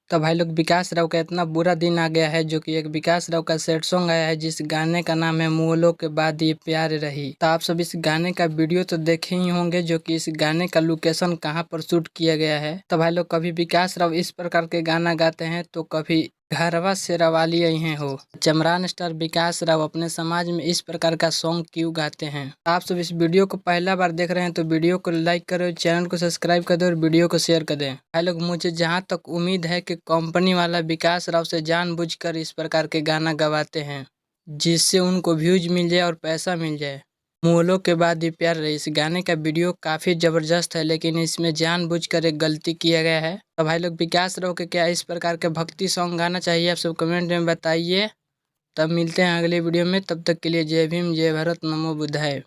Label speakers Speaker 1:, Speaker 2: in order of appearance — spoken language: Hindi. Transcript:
Speaker 1: तो भाई लोग विकास राव का इतना बुरा दिन आ गया है, जो कि एक विकास राव का सैड सॉन्ग आया है जिस गाने का नाम है मुगलों के बाद ये प्यार रही। तो आप सब इस गाने का वीडियो तो देखे ही होंगे, जो कि इस गाने का लोकेशन कहाँ पर शूट किया गया है। तो भाई लोग कभी विकास राव इस प्रकार के गाना गाते हैं तो कभी घरवा शेरावाली हैं हो। चमरान स्टार विकास राव अपने समाज में इस प्रकार का सॉन्ग क्यों गाते हैं। आप सब इस वीडियो को पहला बार देख रहे हैं तो वीडियो को लाइक करो, चैनल को सब्सक्राइब कर दो और वीडियो को शेयर कर दें। भाई लोग मुझे जहां तक उम्मीद है कि कंपनी वाला विकास राव से जानबूझकर इस प्रकार के गाना गवाते हैं, जिससे उनको व्यूज मिल जाए और पैसा मिल जाए। मुगलों के बाद ये प्यार रही, इस गाने का वीडियो काफ़ी ज़बरदस्त है, लेकिन इसमें जानबूझकर एक गलती किया गया है। तो भाई लोग विकास राव के क्या इस प्रकार के भक्ति सॉन्ग गाना चाहिए, आप सब कमेंट में बताइए। तब मिलते हैं अगले वीडियो में, तब तक के लिए जय भीम, जय भारत, नमो बुद्धाय।